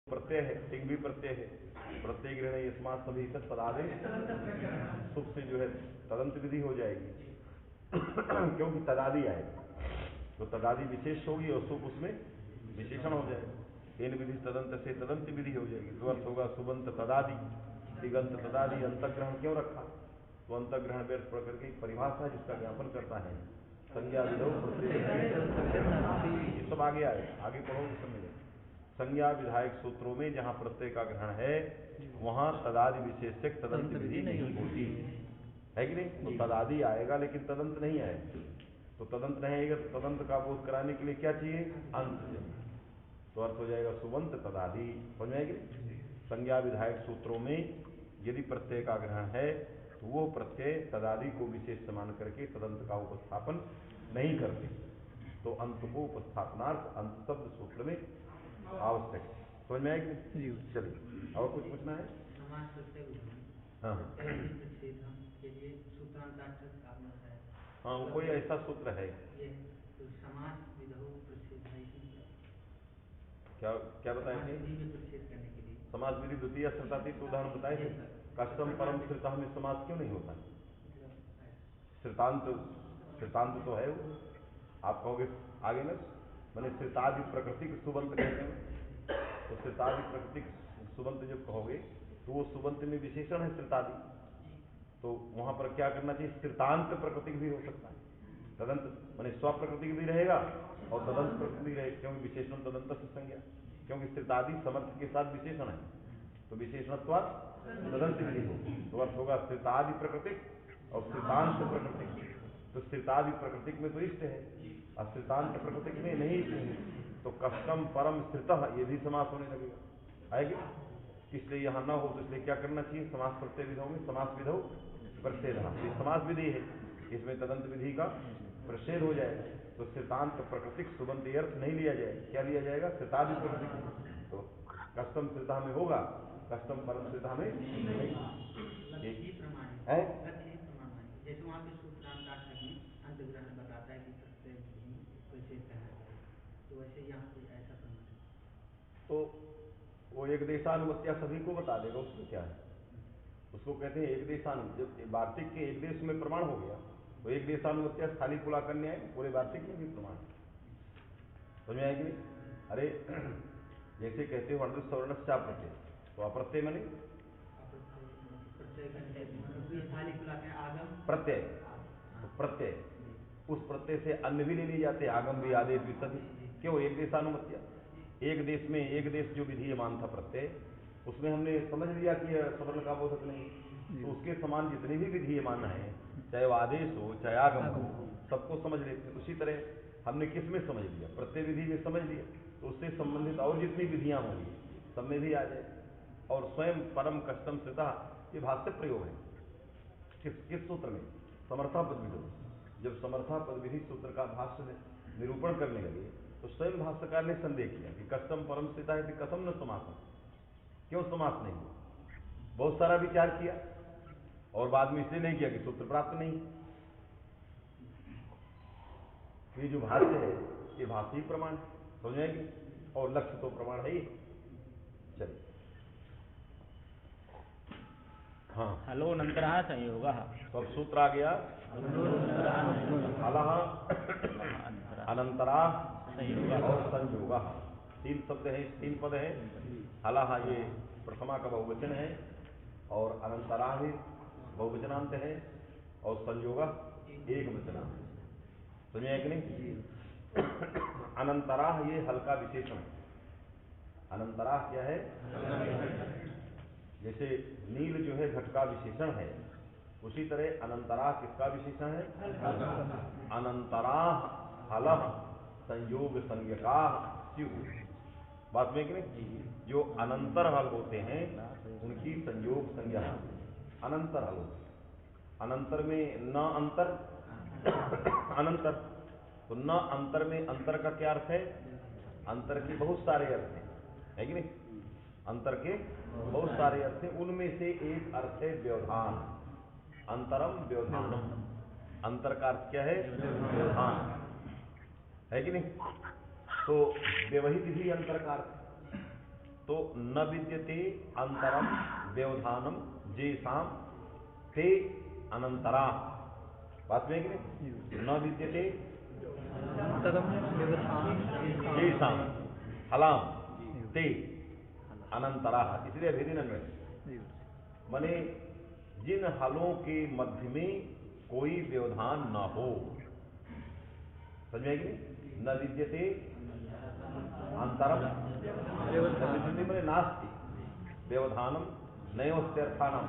प्रत्यय है, टिंग भी प्रत्यय है। प्रत्यय ग्रहण यस्मात् सभी तक तदादि सुख से जो है तदंत विधि हो जाएगी क्योंकि तदादि आएगा तो तदादि विशेष होगी और सुख उसमें विशेषण हो जाएगा। इन विधि तदंत से तदंत विधि हो जाएगी। तो अर्थ होगा सुबंत तदादि, दिगंत तदादि। अंतग्रहण क्यों रखा? तो अंतग्रहण व्यर्थ पढ़ करके एक परिभाषा जिसका ज्ञापन करता है संज्ञा विधौ ये सब आगे आए, आगे पढ़ोगे समझ। संज्ञा विधायक सूत्रों में जहां प्रत्यय का ग्रहण है वहां तदादि विशेषक तदंत विधि नहीं होती है कि नहीं? तो तदादि आएगा लेकिन तदंत नहीं आएगा। तो तदंत नहीं आएगा तो तदंत का बोध कराने के लिए क्या चाहिए? अंत चाहिए। तो अर्थ हो जाएगा सुबंत तदादि। समझ में आएगी? संज्ञा विधायक सूत्रों में यदि प्रत्यय का ग्रहण है तो वो प्रत्यय तदादि को विशेष मान करके तदंत का उपस्थापन नहीं करते। तो अंत को उपस्थापनार्थ अंत शब्द सूत्र में आवश्यक है। समझ में आएगी? चलिए और कुछ पूछना है? हाँ हाँ, वो कोई ऐसा सूत्र है क्या क्या बताए थे? समास विधि द्वितीय श्रुतातीत उदाहरण बताए थे। कष्टम परम श्रुता में समास क्यों नहीं होता? श्रुतांत श्रुतांत तो है वो। आप कहोगे आगे ना मैंने श्रुतादि प्रकृतिक सुबंत कहते हैं तो श्रुतादि प्रकृतिक सुबंत जब कहोगे तो वो सुबंत में विशेषण है श्रुतादि। तो वहां पर क्या करना चाहिए? श्रुतांत प्रकृतिक भी हो सकता है। तदंत माने स्वप्रकृतिक भी रहेगा और तदंत प्रकृति भी रहेगा क्योंकि विशेषण तदंत से संज्ञा, क्योंकि श्रुतादि समर्थ के साथ विशेषण है तो विशेषणत्वात् तदंत विधि हो। तो अर्थ होगा श्रुतादि प्रकृतिक और श्रुतांत प्रकृतिक। तो श्रुतादि प्रकृतिक में तो इष्ट है और श्रुतांत प्रकृतिक में नहीं इष्ट है। तो कष्टम परम श्रुतः ये भी समास होने लगेगा, आएगी। इसलिए यहाँ न हो तो इसलिए क्या करना चाहिए? समास प्रत्यय विधौ में समास विधौ प्रच्छेद। ये समास विधि है, इसमें तदंत विधि का प्रच्छेद हो जाएगा। तो श्रुतांत प्रकृतिक सुबंत अर्थ नहीं लिया जाएगा। क्या लिया जाएगा? श्रुतादि प्रकृतिक। तो कष्टम श्रुता में होगा, कष्टम परम श्रुता में नहीं है। जैसे वहाँ पे सूत्रांत में अंतग्रहण बताता है कि प्रत्यय प्रच्छेद करना चाहिए, तो वैसे यहाँ पे ऐसा प्रमाण तो वो एक देशानुमत्या सभी को बता देगा, उसमें क्या है? उसको कहते हैं एक देशानु। जब वार्तिक के एक देश में प्रमाण हो गया तो एक देशानुमत्या खाली पुला करने आए पूरे वार्तिक में भी प्रमाण समझ में आएगी? अरे जैसे कहते हो वर्णित सवर्ण चा प्रत्यय तो अप्रत्यय मने प्रत्यय। तो प्रत्यय उस प्रत्यय से अन्य भी ले लिए जाते हैं, आगम भी आदेश भी सभी। क्यों? एक देशानुमत्या। एक देश में एक देश जो विधीयमान था प्रत्यय उसमें हमने समझ लिया कि सवर्ण का बोधक नहीं, तो उसके समान जितने भी विधीयमान है चाहे वो आदेश हो चाहे आगम हो सबको समझ लेते हैं। उसी तरह हमने किस में समझ लिया? प्रत्यय विधि में समझ लिया तो उससे संबंधित और जितनी विधियां होंगी सब में भी आ जाए। और स्वयं परम कष्टम श्रुता ये भाष्य प्रयोग है किस सूत्र में? समर्था पद विधि। जब समर्था पद विधि सूत्र का भाष्य निरूपण करने लगे तो स्वयं भाष्यकार ने संदेह किया कि कष्टम परम श्रुता है कि कथम न समास, क्यों समास नहीं हुआ? बहुत सारा विचार किया और बाद में इसलिए नहीं किया कि सूत्र प्राप्त नहीं। ये जो भाष्य है ये भाष्य ही प्रमाण समझ आएगी और लक्ष्य तो प्रमाण है ही। चलिए हाँ हलो अनंतरा संयोग। तो अब सूत्र आ गया हलः अनंतरा और संयोग। तीन शब्द हैं, तीन पद हैं। हलः ये प्रथमा का बहुवचन है और अनंतरा ही बहुवचनांत है और संयोग एक वचनांत। समझे कि नहीं? अनंतरा ये हल्का विशेषण है। अनंतरा क्या है? जैसे नील जो है घट का विशेषण है उसी तरह अनंतरा किसका विशेषण है? अनंतरा हलः संयोग संज्ञका स्युः। बात में कि नहीं? जो अनंतर हल होते हैं उनकी संयोग संज्ञा अनंतर हल होते हैं। अनंतर में न अंतर अनंतर, तो न अंतर में अंतर का क्या अर्थ है? अंतर के बहुत सारे अर्थ है कि नहीं? अंतर के बहुत सारे अर्थ हैं, उनमें से एक अर्थ है व्यवधान। अंतरम व्यवधानम। अंतर का अर्थ क्या है? व्यवधान है कि नहीं? तो व्यवहित भी अंतर का अर्थ तो न विद्यते अंतरम व्यवधानम जेसाम ते अनंतरा। बात में है कि नहीं? न विद्यते जेसाम हलाम ते अनंतरा, इसलिए अभिधिनन में माने जिन हलों के मध्य में कोई व्यवधान न हो। समझ में आएगी? न विद्यते अंतरम मैंने नास्ति व्यवधानम नयोस्त्यर्थानम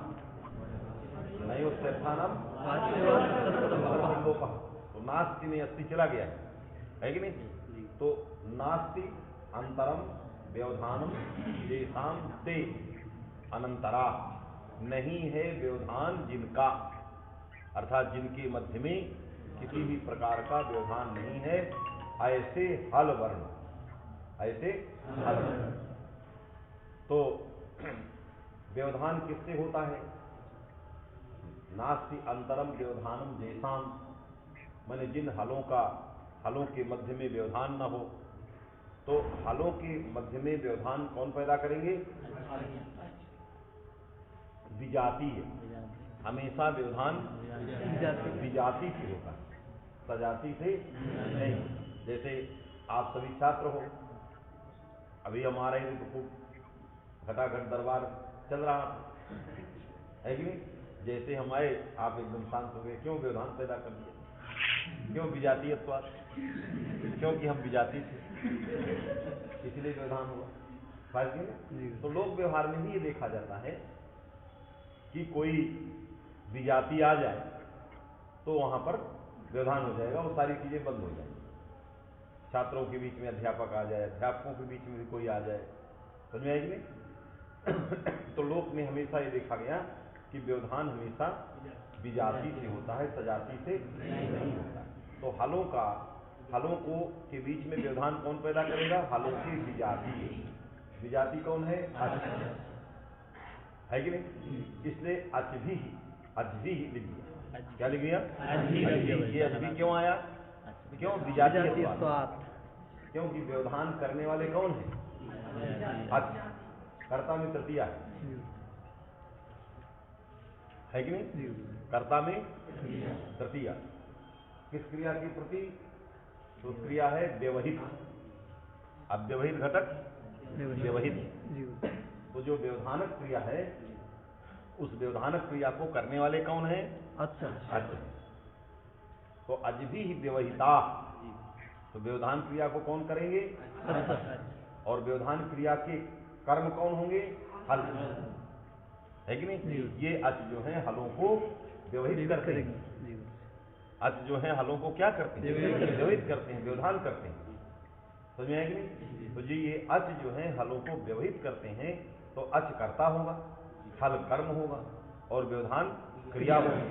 तो नास्ति में अस्ति चला गया है कि नहीं? तो नास्ति अंतरम व्यवधानम जेसाम ते अनंतरा, नहीं है व्यवधान जिनका, अर्थात जिनके मध्य में किसी भी प्रकार का व्यवधान नहीं है, ऐसे हल वर्ण, ऐसे हल वर्ण। तो व्यवधान किससे होता है? नास्ति अंतरम व्यवधानम जेसाम, माने जिन हलों के मध्य में व्यवधान न हो। तो हलों के मध्य में व्यवधान कौन पैदा करेंगे? विजातीय, हमेशा व्यवधान विजाति से होता है, सजाति से नहीं। जैसे आप सभी छात्र हो, अभी हमारे तो खूब घटाघट दरबार चल रहा है कि नहीं? जैसे हम आए आप एकदम शांत हो गए, क्यों? व्यवधान पैदा कर दिया। क्यों? विजातीयत्व, क्योंकि हम विजाति थे इसलिए व्यवधान हुआ। बात नहीं? तो लोक व्यवहार में भी ये देखा जाता है कि कोई विजाति आ जाए तो वहां पर व्यवधान हो जाएगा, वो सारी चीजें बंद हो जाएंगी। छात्रों के बीच में अध्यापक आ जाए, अध्यापकों के बीच में भी कोई आ जाए, समझ में आएगी नहीं? तो लोक में हमेशा ये देखा गया कि व्यवधान हमेशा विजाति से होता है, सजाति से नहीं होता है। तो हलों को के बीच में व्यवधान कौन पैदा करेगा? हलों की विजाति। विजाति कौन है? अच है कि नहीं? इसलिए अजभी लिख दिया। क्या लिख दिया? ये अजभी क्यों आया? क्यों? विजाति। क्योंकि व्यवधान करने वाले कौन है? अच, कर्ता में तृतीया है कि नहीं? कर्ता में तृतीया किस क्रिया के प्रति? तो क्रिया है व्यवहित, अव्यवहित घटक व्यवहित। तो जो व्यवधानक क्रिया है, उस व्यवधानक क्रिया को करने वाले कौन है? अच्छा। तो अजभी ही व्यवहिता, तो व्यवधान क्रिया को कौन करेंगे? और व्यवधान क्रिया के कर्म कौन होंगे? हल, है कि नहीं? ये अच जो है हलों को व्यवहित करते हैं। अच जो है हलों को क्या करते हैं? व्यवहित करते हैं, व्यवधान करते हैं। समझ में आया कि नहीं? तो जी ये अच जो है हलों को व्यवहित करते हैं, तो अच कर्ता होगा, हल कर्म होगा और व्यवधान क्रिया होगी।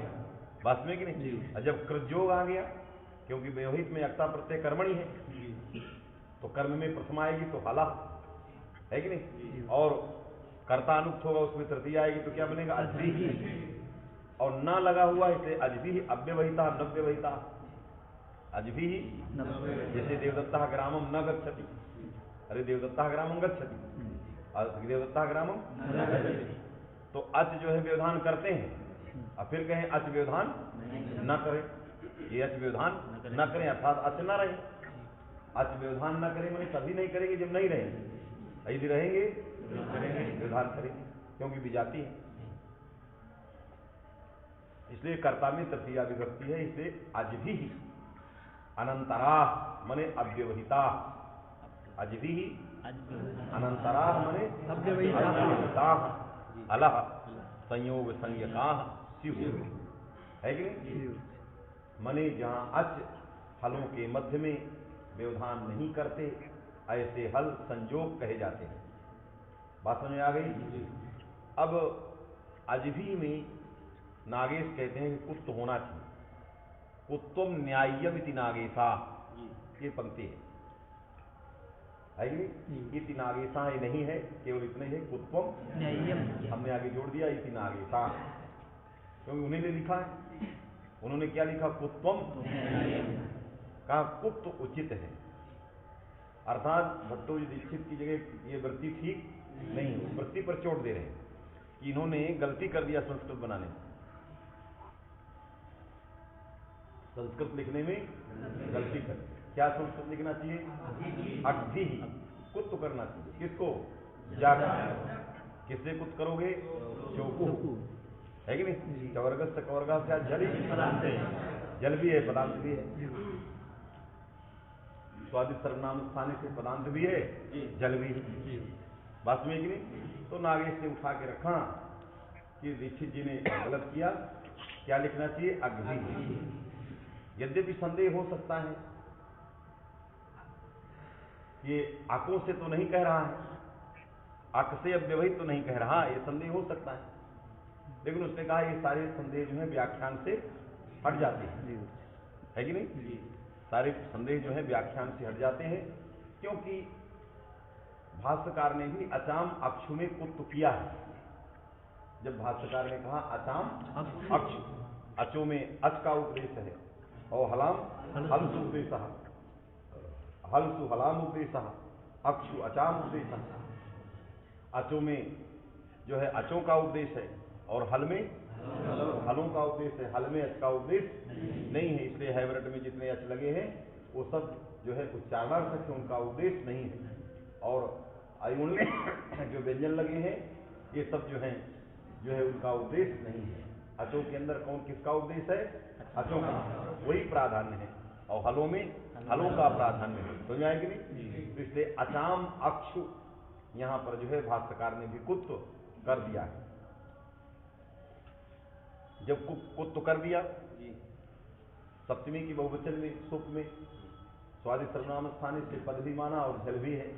बात में कि नहीं? जब कृतयोग आ गया, क्योंकि व्यवहित में अक्ता प्रत्यय कर्मणी है, तो कर्म में प्रथम आएगी तो हला, है कि नहीं? और कर्ता अनुक्त होगा, उसमें तृतीय आएगी तो क्या बनेगा? अजभी। और न लगा हुआ इसलिए अजभी अव्यवहिता नव्यवहिता। अजभी जैसे देवदत्ता ग्रामम न गच्छति, अरे देवदत्ता ग्रामम गच्छति, देवदत्ता ग्रामम न गच्छति। तो अच जो है व्यवधान करते हैं, और फिर कहें अच व्यवधान न करें, ये अच व्यवधान न करें अर्थात अच न रहे। अच व्यवधान न करें मैंने तभी नहीं करेंगे जब नहीं रहेंगे, यदि रहेंगे व्यवधान करेंगे, क्योंकि विजाति है। इसलिए कर्ता में तृतीया विभक्ति है, इसलिए अजभी अनंतरा मने अव्यवहिता, अजभी अनंतरा मने अव्यवहिता, अलह संयोग संज्ञका शिव, है कि नहीं? मने जहां अच हलों के मध्य में व्यवधान नहीं करते, ऐसे हल संयोग कहे जाते हैं। बात समझ में आ गई? अब अजभी में नागेश कहते हैं कि कुत्त होना चाहिए, कुत्तम न्याय्यम इति नागेशा, ये पंक्ति है कि नहीं? इति नागेशा ये नहीं है, केवल इतना ही है, कुत्तम न्याय्यम हमने आगे जोड़ दिया इति नागेशा, क्योंकि उन्हीं ने लिखा है। उन्होंने क्या लिखा? कुत्तम, कहा कुत्त उचित है, अर्थात भट्टोजी दीक्षित की जगह ये वृत्ति ठीक नहीं हो, वृत्ति पर चोट दे रहे हैं कि इन्होंने गलती कर दिया संस्कृत बनाने में, संस्कृत लिखने में गलती कर। क्या संस्कृत लिखना चाहिए? अग्धि, कुत्त करना चाहिए। किसको? जाकर। किससे कुत्त करोगे? चोकू, है कि नहीं? चवर्गस्थ कवर्गा क्या जल ही पदांत है, जल भी है पदांत भी है। स्वादिष्ट सर्वनाम स्थाने से पदांत भी है, जल भी है, बात में कि नहीं? तो नागेश ने उठा के रखा कि दीक्षित जी ने गलत किया, क्या लिखना चाहिए? अग्धि। यद्यपि संदेह हो सकता है ये आंखों से तो नहीं कह रहा है, अक से अव्यवहित तो नहीं कह रहा, ये संदेह हो सकता है, लेकिन उसने कहा ये सारे संदेह जो है व्याख्यान से हट जाते हैं, है कि नहीं? सारे संदेह जो है व्याख्यान से हट जाते हैं, क्योंकि भाष्यकार ने भी अचाम अक्षु में कुत्त किया है। जब भाष्यकार ने कहा अचाम अक्षु, अचो में अच का उपदेश है और हलाम हलसु उपदेश, हलसु हलाम उपदेश, अक्षु अचाम उपदेश। अचो में जो है अचों का उपदेश है और हल में हलों का उपदेश है, हल में अच का उपदेश नहीं है, इसलिए हैवरट में जितने अच लगे हैं वो सब जो है उच्चारणार्थक है, उनका उपदेश नहीं है। और आयुण में जो व्यंजन लगे हैं ये सब जो है उनका उपदेश नहीं है। अचों के अंदर कौन किसका उपदेश है? अचों का, वही प्राधान्य है, और हलों में हलों का प्राधान्य है। समझ आए कि नहीं? तो इसलिए अचाम अक्षु यहां पर जो है भाष्यकार ने भी कुत्त कर दिया है। जब कुत्त कर दिया, सप्तमी की बहुवचन में सुप में स्वादिष्ट सर्वनाम स्थान से पद भी माना और जल भी है,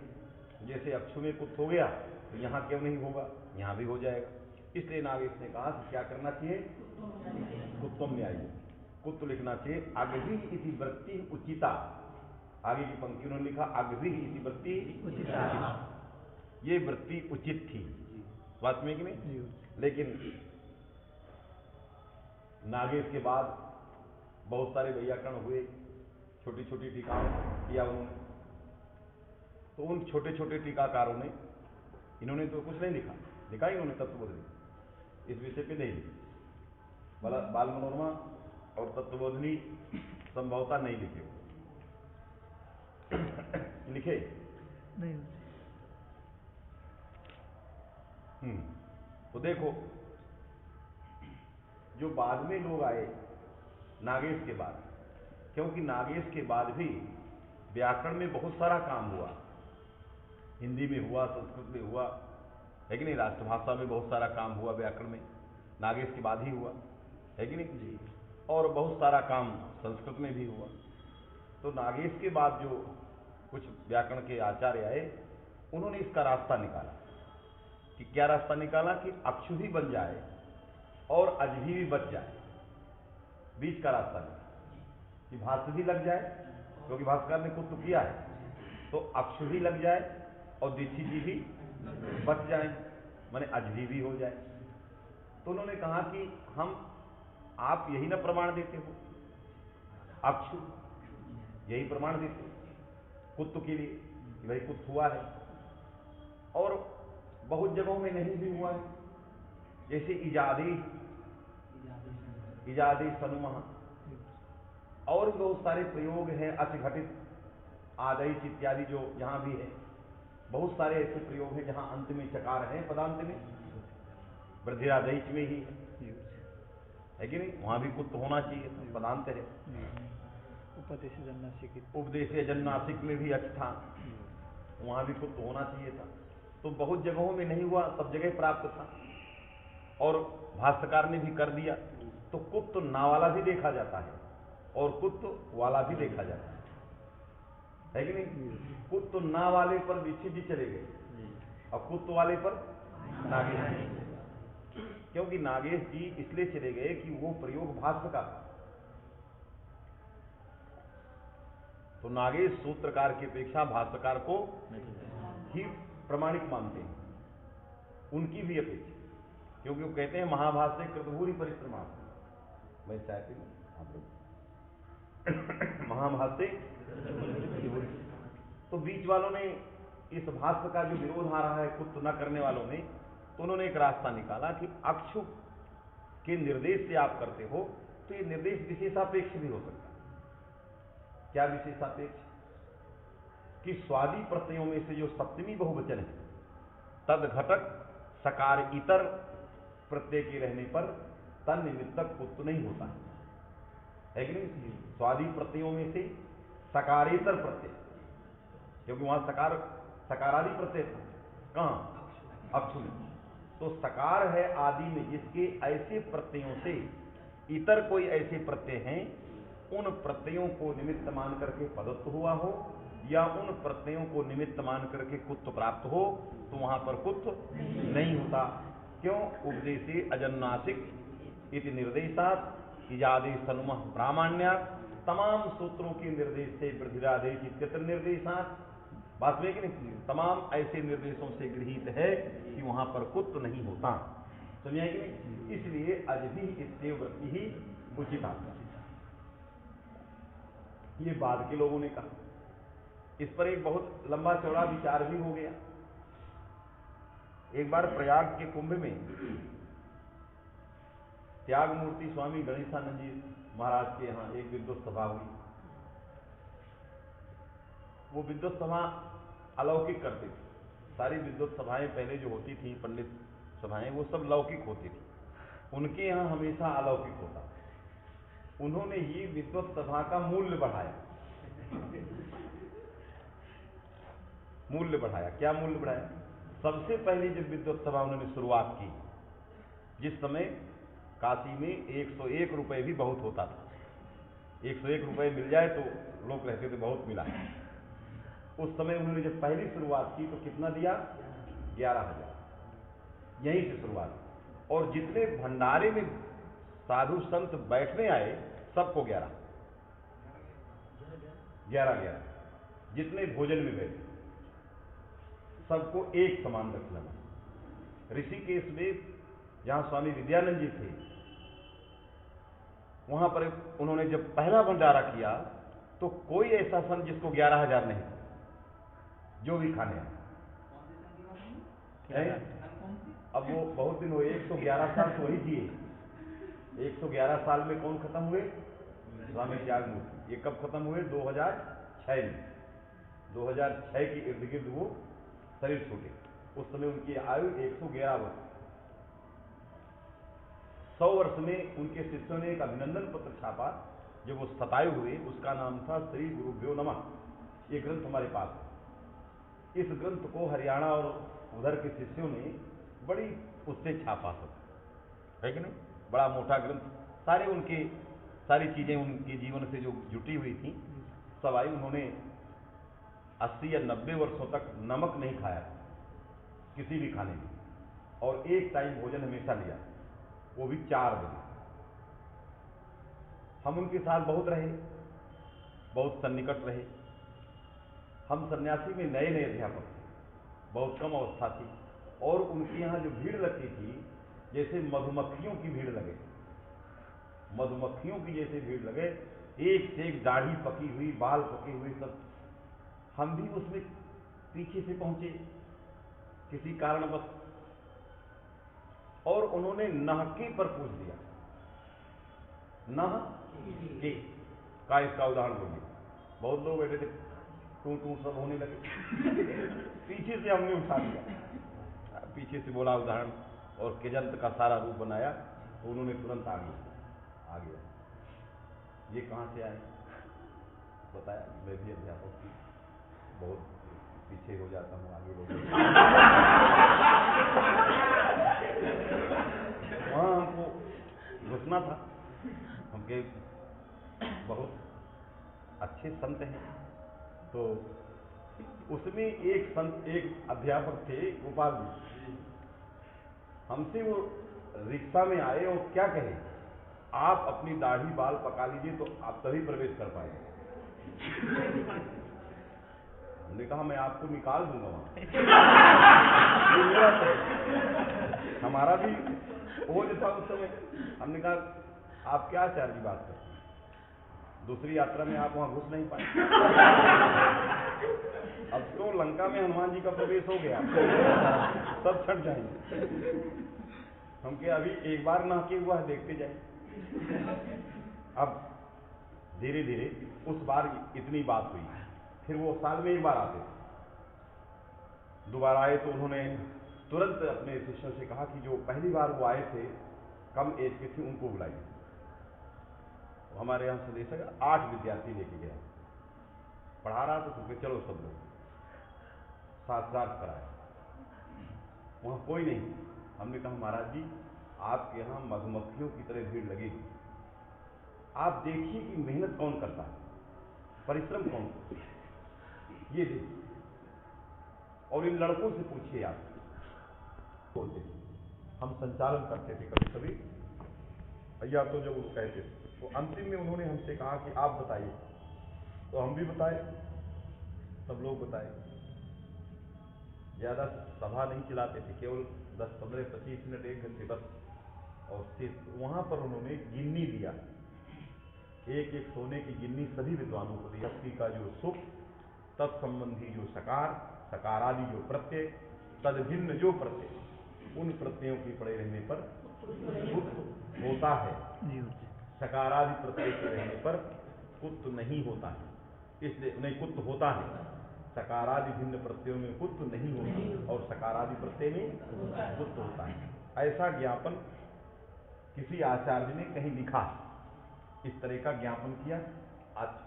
जैसे अक्षु में कुत्त हो गया तो यहां क्यों नहीं होगा? यहां भी हो जाएगा। इसलिए नागेश ने कहा कि क्या करना चाहिए? कुत्तम न्याय, कुत्त लिखना चाहिए। अग्धि इति वृत्ति उचिता, आगे की पंक्ति उन्होंने लिखा अग्धि इति वृत्ति उचिता, ये वृत्ति उचित थी, बात में कि नहीं? लेकिन नागेश के बाद बहुत सारे वैयाकरण हुए, छोटी छोटी टीकाओं किया उन्होंने, तो उन छोटे छोटे टीकाकारों ने, इन्होंने तो कुछ नहीं लिखा, लिखा इन्होंने तत्वबोधनी, इस विषय पे नहीं लिखी। बाल मनोरमा और तत्वबोधनी संभवतः नहीं लिखे, लिखे नहीं। तो देखो जो बाद में लोग आए नागेश के बाद, क्योंकि नागेश के बाद भी व्याकरण में बहुत सारा काम हुआ, हिंदी में हुआ, संस्कृत में हुआ, है कि नहीं? राष्ट्रभाषा में बहुत सारा काम हुआ व्याकरण में, नागेश के बाद ही हुआ, है कि नहीं जी? और बहुत सारा काम संस्कृत में भी हुआ। तो नागेश के बाद जो कुछ व्याकरण के आचार्य आए, उन्होंने इसका रास्ता निकाला कि क्या रास्ता निकाला? कि अक्षु भी बन जाए और अजभी भी बच जाए, बीच का रास्ता निकाला कि भाष्य भी लग जाए, क्योंकि भाष्यकार ने कुछ तो किया है, तो अक्षु भी लग जाए और दीक्षित जी भी बच जाए, माने अजभी भी हो जाए। तो उन्होंने कहा कि आप यही ना प्रमाण देते हो, अक्षु यही प्रमाण देते हो कुत्त के लिए कि भाई कुत्त हुआ है, और बहुत जगहों में नहीं भी हुआ है, जैसे इजादी सनुमह, और भी बहुत सारे प्रयोग हैं, अच घटित आदेश इत्यादि जो यहां भी है, बहुत सारे ऐसे प्रयोग हैं जहां अंत में चकार है, पदांत में वृद्धिरादेश में ही है कि नहीं? वहां भी कुत्त होना चाहिए, पदांत है। उपदेश जन्नासिक में भी अच था, वहां भी कुत्त होना चाहिए था। तो बहुत जगहों में नहीं हुआ, सब जगह प्राप्त था, और भाष्यकार ने भी कर दिया। तो कुत्त ना वाला भी देखा जाता है और कुत्त वाला भी देखा जाता है कि नहीं? कुत्त ना वाले पर दीक्षित जी चले गए और कुत्त वाले पर नागेश जी, क्योंकि नागेश जी इसलिए चले गए कि वो प्रयोग भाष्य का था। तो नागेश सूत्रकार की अपेक्षा भाष्यकार को ही प्रमाणिक मानते हैं, उनकी भी अपेक्षा, क्योंकि वो कहते हैं महाभाष्य कृतभूरि परिश्रमा, मैं चाहती हूँ आप लोग महाभाष्य। तो तो बीच वालों ने इस भाष्य का जो विरोध आ रहा है कुत्त न करने वालों ने, तो उन्होंने एक रास्ता निकाला कि अक्षु के निर्देश से आप करते हो तो ये निर्देश विशेषापेक्ष भी हो सकता है। क्या विशेषापेक्ष? कि स्वादी प्रत्ययों में से जो सप्तमी बहुवचन है तद घटक सकार इतर प्रत्यय के रहने पर तन निमित्तक कुत्त नहीं होता है कि नहीं? स्वादी प्रत्ययों में से सकारेतर प्रत्यय, क्योंकि वहां सकारादि प्रत्यय था, कहां? अक्षु में। तो सकार है आदि में जिसके ऐसे प्रत्ययों से इतर कोई ऐसे प्रत्यय हैं, उन प्रत्ययों को निमित्त मान करके पदत्व हुआ हो या उन प्रत्ययों को निमित्त मान करके कुत्व प्राप्त हो, तो वहां पर कुत्व नहीं होता। क्यों? उपदेशे अजन्नासिक इति निर्देशात इजादेश तनुमः प्रामाण्यात, तमाम सूत्रों के निर्देश से वृद्धिरादेश इत्यत्र निर्देशात, बात में कि नहीं, तमाम ऐसे निर्देशों से गृहीत है कि वहां पर कुत्व नहीं होता। समझे कि नहीं? इसलिए अज भी इत्येव वृत्ति ही उचित आता। ये बाद के लोगों ने कहा, इस पर एक बहुत लंबा चौड़ा विचार भी हो गया। एक बार प्रयाग के कुंभ में त्याग मूर्ति स्वामी गणेशानंद जी महाराज के यहाँ एक विद्वत सभा हुई। वो विद्वत सभा अलौकिक करते थे। सारी विद्वत सभाएं पहले जो होती थी, पंडित सभाएं, वो सब लौकिक होती थी, उनके यहाँ हमेशा अलौकिक होता। उन्होंने ही विद्वत सभा का मूल्य बढ़ाया। मूल्य बढ़ाया, क्या मूल्य बढ़ाया? सबसे पहले जब विद्वत सभा उन्होंने शुरुआत की, जिस समय काशी में 101 रुपए भी बहुत होता था, 101 रुपए मिल जाए तो लोग कहते थे बहुत मिला है। उस समय उन्होंने जब पहली शुरुआत की तो कितना दिया? 11,000। यहीं से शुरुआत। और जितने भंडारे में साधु संत बैठने आए सबको 11। जितने भोजन में बैठे सबको एक समान दक्षिणा। ऋषिकेश में जहां स्वामी विद्यानंद जी थे, वहां पर उन्होंने जब पहला भंडारा किया तो कोई ऐसा संत जिसको 11,000 नहीं, जो भी खाने आए। अब वो बहुत दिन हुए, 111 साल तो वही जिए। 111 साल में कौन खत्म हुए? स्वामी त्याग मूर्ति। ये कब खत्म हुए? 2006 में। 2006 के इर्द गिर्द वो शरीर छूटे। उस समय उनकी आयु 111 वर्ष। 100 वर्ष में उनके शिष्यों ने एक अभिनंदन पत्र छापा। जब वो शतायु हुए, उसका नाम था श्री गुरुभ्यो नमः। ये ग्रंथ हमारे पास है। इस ग्रंथ को हरियाणा और उधर के शिष्यों ने बड़ी उससे छापा सब, है कि नहीं? बड़ा मोटा ग्रंथ, सारे उनके सारी चीजें उनके जीवन से जो जुटी हुई थी सब आई। उन्होंने 80 या 90 वर्षों तक नमक नहीं खाया किसी भी खाने में, और एक टाइम भोजन हमेशा लिया, वो भी 4 दिन। हम उनके साथ बहुत रहे, बहुत सन्निकट रहे। हम सन्यासी में नए नए अध्यापक थे, बहुत कम अवस्था थी, और उनके यहाँ जो भीड़ लगती थी जैसे मधुमक्खियों की भीड़ लगे, मधुमक्खियों की जैसे भीड़ लगे, एक से एक दाढ़ी पकी हुई, बाल पके हुए सब। हम भी उसमें पीछे से पहुंचे किसी कारणवश, और उन्होंने नहके पर पूछ दिया, नह के का इसका उदाहरण बोलिए। बहुत लोग बैठे थे, टू टू सब होने लगे। पीछे से हमने उठा दिया, पीछे से बोला उदाहरण, और केजंत का सारा रूप बनाया, तो उन्होंने तुरंत आ गया। ये कहाँ से आए? बताया, मैं भी अध्यापक हूँ, बहुत पीछे हो जाता हूँ, आगे लोग। वहाँ हमको घुसना था, हमके बहुत अच्छे संत हैं। तो उसमें एक संत, एक अध्यापक थे गोपाल जी, हमसे वो रिक्शा में आए और क्या कहे, आप अपनी दाढ़ी बाल पका लीजिए तो आप तभी प्रवेश कर पाएंगे। हमने कहा मैं आपको निकाल दूंगा वहां। हमारा भी ओझ था उस समय। हमने कहा आप क्या चार्जी बात करते हैं, दूसरी यात्रा में आप वहां घुस नहीं पाए। अब तो लंका में हनुमान जी का प्रवेश हो गया, सब छट जाएंगे। हम के अभी एक बार नहा हुआ है, देखते जाए। अब धीरे धीरे उस बार इतनी बात हुई, फिर वो साल में एक बार आते थे। दोबारा आए तो उन्होंने तुरंत अपने शिष्यों से कहा कि जो पहली बार वो आए थे, कम एज के थे, उनको बुलाइए। तो हमारे यहाँ संदेशक 8 विद्यार्थी लेके गया, पढ़ा रहा तो फिर चलो सब लोग साथ कराया। वहाँ कोई नहीं। हमने कहा महाराज जी, आपके यहाँ मधुमक्खियों की तरह भीड़ लगेगी, आप देखिए कि मेहनत कौन करता है, परिश्रम कौन करता है, ये देखिए, और इन लड़कों से पूछिए। आप बोलते हम संचालन करते थे कभी कभी, या तो जब वो कहते थे तो अंतिम में उन्होंने हमसे कहा कि आप बताइए, तो हम भी बताए, सब लोग बताए। ज़्यादा सभा नहीं चलाते थे, केवल 10, 15, 25 मिनट, 1 घंटे बस। और सिर्फ वहाँ पर उन्होंने गिन्नी दिया, एक एक सोने की गिन्नी सभी विद्वानों को दी। शक्ति का जो सुख, तत्संबंधी जो सकार, सकारादि जो प्रत्यय, तदभिन्न जो प्रत्यय, उन प्रत्ययों के पड़े रहने पर कुत्त होता है, सकारादि प्रत्यय के रहने पर कुत्त नहीं होता है। इसलिए नहीं, कुत्त होता है, सकारादि भिन्न प्रत्ययों में कुत्त नहीं होता और सकारादि प्रत्यय में कुत्त होता है। ऐसा ज्ञापन किसी आचार्य ने कहीं लिखा, इस तरह का ज्ञापन किया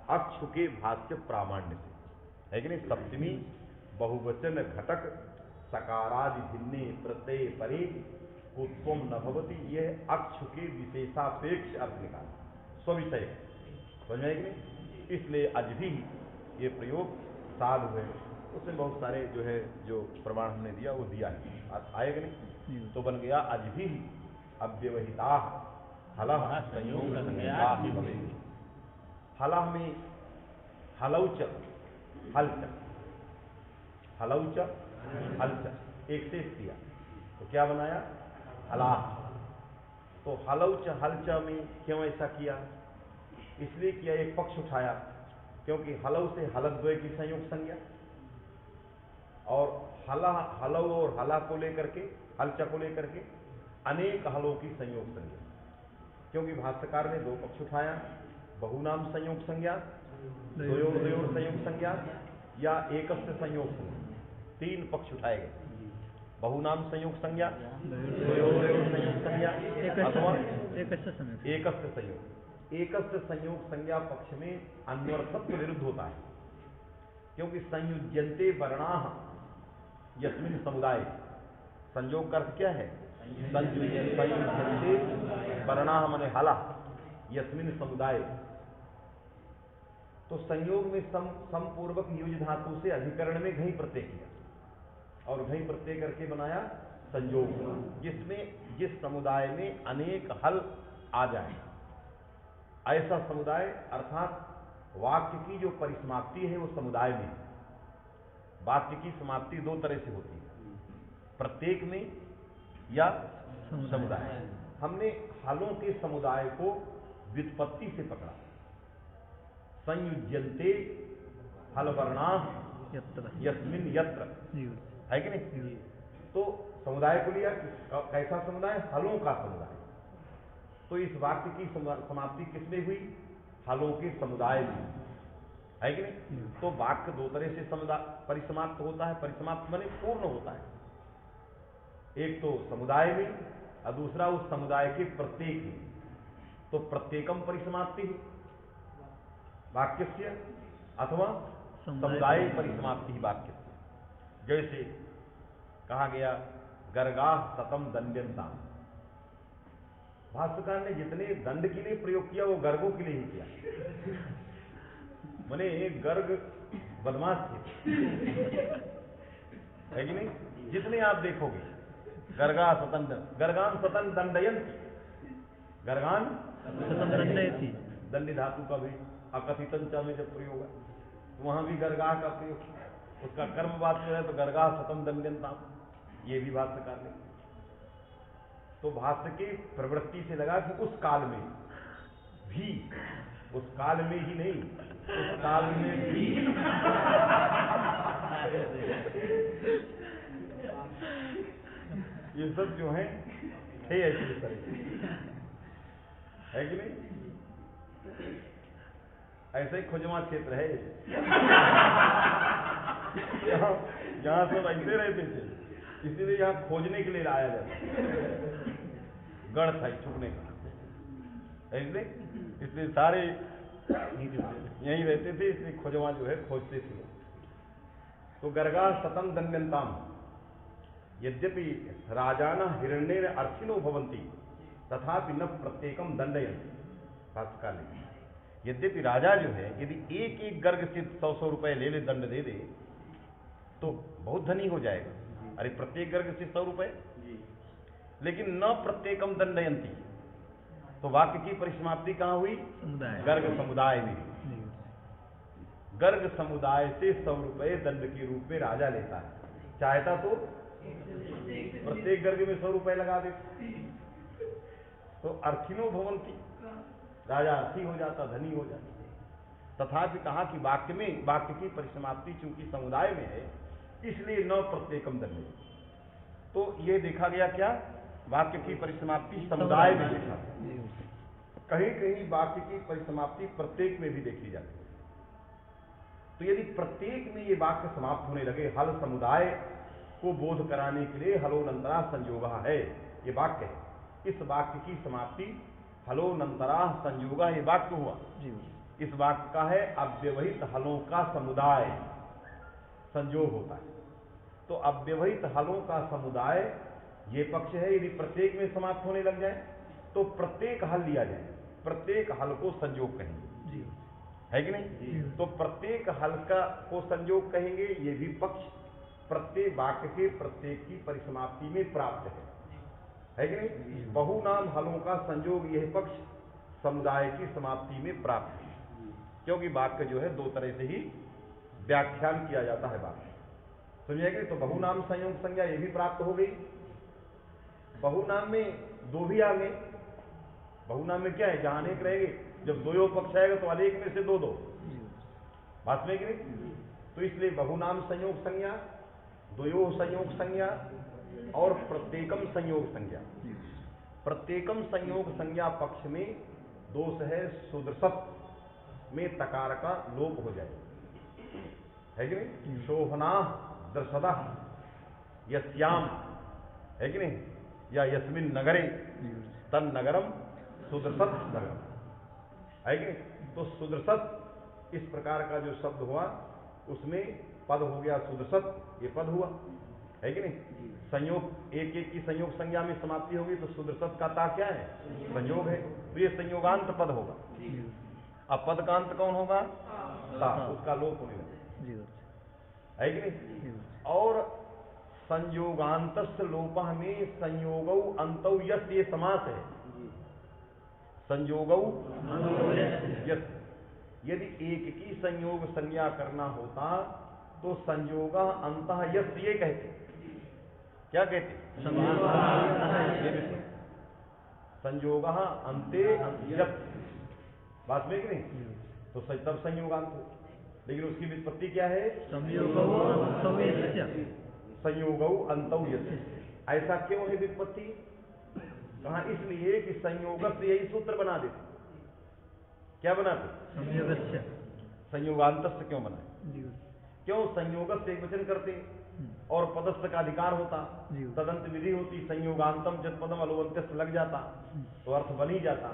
अक्षु के भाष्य प्रामाण्य से, है कि नहीं। सप्तमी बहुवचन घटक सकारादि भिन्ने प्रत्यय परे कुत्वम न भवति, यह अक्षु के विशेषापेक्ष अर्थ निकाला, स्विषय, समझ में कि नहीं। इसलिए आज भी ये प्रयोग साधु है, उसमें बहुत सारे जो है जो प्रमाण हमने दिया वो दिया है, आएगा नहीं। तो बन गया आज भी अव्यवहिता हलः संयोग संज्ञा ही भवेत्। हलः में हलौच हलच, हलौच हलच एक शेष दिया तो क्या बनाया, हला। तो हलौच हलच में क्यों ऐसा किया, इसलिए किया, एक पक्ष उठाया, क्योंकि हलौ से हलद्वय की संयोग संज्ञा, और हला, हलौ और हला को लेकर के, हलचा को लेकर के अनेक हलों की संयोग संज्ञा। क्योंकि भाष्यकार ने 2 पक्ष उठाया, बहुनाम संयोग संज्ञा, द्वयोर संयोग संज्ञा, या एकस्य संयोग संज्ञा, 3 पक्ष उठाए गए। बहुनाम संयोग संज्ञा, द्वयोर संयोग संज्ञा, अथवा एकस्य संयोग। एकस्य संयोग संज्ञा पक्ष में अन्वर्थत्व विरुद्ध होता है, क्योंकि संयुज्यन्ते वर्णाः यस्मिन् समुदाय, संयोग का अर्थ क्या है, संयुज्यन्ते वर्णाः माने हला, यस्मिन् समुदाय। तो संयोग में समपूर्वक युज धातु से अधिकरण में घई प्रत्यय किया, और घई प्रत्यय करके बनाया संयोग, जिसमें जिस समुदाय में अनेक हल आ जाए, ऐसा समुदाय, अर्थात वाक्य की जो परिसमाप्ति है वो समुदाय में। वाक्य की समाप्ति 2 तरह से होती है, प्रत्येक में या समुदाय। हमने हलों के समुदाय को व्युत्पत्ति से पकड़ा, संयुज्यन्ते हलवर्णाः यस्मिन् यत्र, है कि नहीं। तो समुदाय को लिया, कैसा समुदाय, हलों का समुदाय। तो इस वाक्य की समाप्ति किसमें हुई, हलों के समुदाय में, है कि नहीं। तो वाक्य 2 तरह से परिसमाप्त होता है, परिसमाप्त माने पूर्ण होता है, एक तो समुदाय में और दूसरा उस समुदाय के प्रत्येक में। तो प्रत्येकम परिसमाप्ति वाक्यस्य अथवा समुदाय परिसमाप्ति वाक्यस्य। जैसे कहा गया गर्गाः सतम दंड्यन्ताम्, भाष्यकार ने जितने दंड के लिए प्रयोग किया वो गर्गों के लिए ही किया, माने गर्ग बदमाश थे, है कि नहीं। जितने आप देखोगे गर्गाः सतम, गर्गान सतम दंडयन्ति, गर्गान सतम दंडयति, दंड धातु का भी अकथितंचा में जब प्रयोग है तो वहां भी गर्गाः का प्रयोग, उसका कर्मवाद जो है तो गर्गाः सतम दंड्यन्ताम्, ये भी भाष्यकार ने। तो भाष्य की प्रवृत्ति से लगा कि उस काल में भी उस काल में ही नहीं, उस काल में भी ये सब जो है थे ऐसे तरह है कि नहीं? ऐसे ही खुजमा क्षेत्र है यहाँ सब ऐसे रहते थे, इसीलिए यहाँ खोजने के लिए लाया जाता, गढ़ था छुपने का, इसलिए सारे यहीं रहते थे, इसलिए खोजवा जो है खोजते थे। तो गर्गा सतम दंडनताम, यद्यपि राजाना हिरण्येन अर्थिनो भवन्ति तथापि न प्रत्येकम दंडयन्ति। भाष्यकार ने यद्यपि राजा जो है यदि एक एक गर्ग से 100-100 रुपए ले ले, दंड दे दे, तो बहुत धनी हो जाएगा। अरे प्रत्येक गर्ग से 100 रुपए, लेकिन न प्रत्येकम दंडयन्ति, तो वाक्य की परिसमाप्ति कहाँ हुई? गर्ग समुदाय में। गर्ग समुदाय से 100 रुपए दंड के रूप में राजा लेता है। चाहता तो प्रत्येक गर्ग में 100 रुपए लगा दे, तो अर्थिनो भवन्ति, राजा अर्थी हो जाता, धनी हो जाता। तथापि कहा कि वाक्य की परिसमाप्ति चूंकि समुदाय में है, इसलिए न प्रत्येकम दंड। तो ये देखा गया क्या? वाक्य की परिसमाप्ति समुदाय में देखा, कहीं कहीं वाक्य की परिसमाप्ति प्रत्येक में भी देखी जाती है। तो यदि प्रत्येक में ये वाक्य समाप्त होने लगे, हल समुदाय को बोध कराने के लिए हलोनंतरा संयोगा है, ये वाक्य है। इस वाक्य की समाप्ति हलोनंतरा संयोगा, ये वाक्य हुआ। इस वाक्य का है अव्यवहित हलों का समुदाय संयोग होता है। तो अव्यवहित हलों का समुदाय ये पक्ष है। यदि प्रत्येक में समाप्त होने लग जाए तो प्रत्येक हल लिया जाए, प्रत्येक हल को संयोग कहेंगे, है कि नहीं? तो प्रत्येक हल का को संयोग कहेंगे, ये भी पक्ष प्रत्येक वाक्य के प्रत्येक की परिसमाप्ति में प्राप्त है कि नहीं? बहुनाम हलों का संयोग यह पक्ष समुदाय की समाप्ति में प्राप्त है, क्योंकि वाक्य जो है दो तरह से ही व्याख्यान किया जाता है। वाक्य समझिएगा, तो बहुनाम संयोग संज्ञा ये भी प्राप्त हो गई। बहुनाम में दो भी आ गए। बहुनाम में क्या है? जहां अनेक रहेंगे, जब दो पक्ष आएगा तो अनेक में से दो दो, बात में कि नहीं? तो इसलिए बहुनाम संयोग संज्ञा, द्वयो संयोग संज्ञा और प्रत्येकम संयोग संज्ञा। प्रत्येकम संयोग संज्ञा पक्ष में दोष है, सुदृशत में तकार का लोप हो जाए, है कि नहीं? शोभना दर्शदा यस्याम, है कि नहीं? या यस्मिन नगरे तन नगरम सुदृशत नगरम, है कि नहीं? तो सुदृशत इस प्रकार का जो शब्द हुआ उसमें पद हो गया सुदृशत, ये पद हुआ, है कि नहीं? संयोग एक एक की संयोग संज्ञा में समाप्ति होगी, तो सुदृशत का ता क्या है? संयोग है, तो ये संयोगांत पद होगा। अब पद का अंत कौन होगा? ता, उसका लोप होने लगे, है कि नहीं? और संयोगांतस्य लोपः में संयोगौ अंतौ यस्, ये समास है। संयोगौ यस्, यदि एक की संयोग संज्ञा करना होता तो संयोगा अंतः यस् ये कहते। क्या कहते? संयोगा अंते यस्, बात में कि नहीं? तो तब संयोगांत हो, लेकिन उसकी व्युत्पत्ति क्या है? संयोगौ अंतौ यस्। ऐसा क्यों है व्युत्पत्ति? कहा इसलिए कि संयोग से यही सूत्र बना देते। क्या बनाते? संयोगांतस्य क्यों बनाए? क्यों? संयोग से एक वचन करते और पदस्थ का अधिकार होता, तदंत विधि होती, संयोगांतम जत पदम अलोवंत्यस्थ लग जाता तो अर्थ बन ही जाता।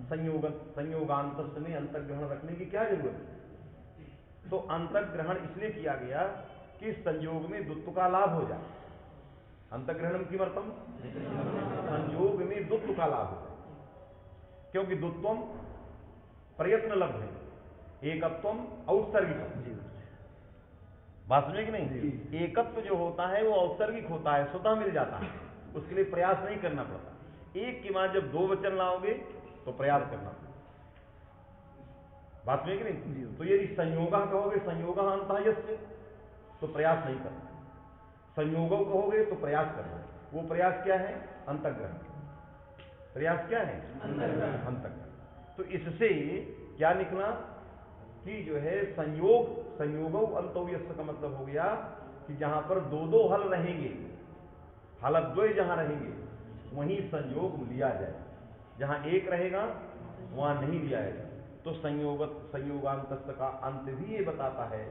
संयोगांतस्य में अंतर्ग्रहण रखने की क्या जरूरत है? तो अंतर्ग्रहण इसलिए किया गया कि संयोग में द्वत्व का लाभ हो जाए। अंतर्ग्रहणम किमर्थम? संयोग में द्वत्व का लाभ हो जाए, क्योंकि द्वत्वम प्रयत्न लब्ध है, एकत्वम औत्सर्गिक। बात समझे कि नहीं? एकत्व जो होता है वो औत्सर्गिक होता है, स्वतः मिल जाता है, उसके लिए प्रयास नहीं करना पड़ता। एक के बाद जब दो वचन लाओगे तो प्रयास करना पड़ता। बात में कि नहीं? तो यदि संयोगा कहोगे संयोगा अंतः यस्य, तो प्रयास नहीं करना। संयोगो कहोगे तो प्रयास करना। वो प्रयास क्या है? अंतर्ग्रहण। प्रयास क्या है? अंतर्ग्रहण। तो इससे क्या निकला कि जो है संयोग संयोगो अंतो यस्य का मतलब हो गया कि जहां पर दो दो हल रहेंगे, हलद्वय जहां रहेंगे वहीं संयोग लिया जाए, जहां एक रहेगा वहां नहीं लिया जाएगा। तो संयोगांत का अंत भी ये बताता है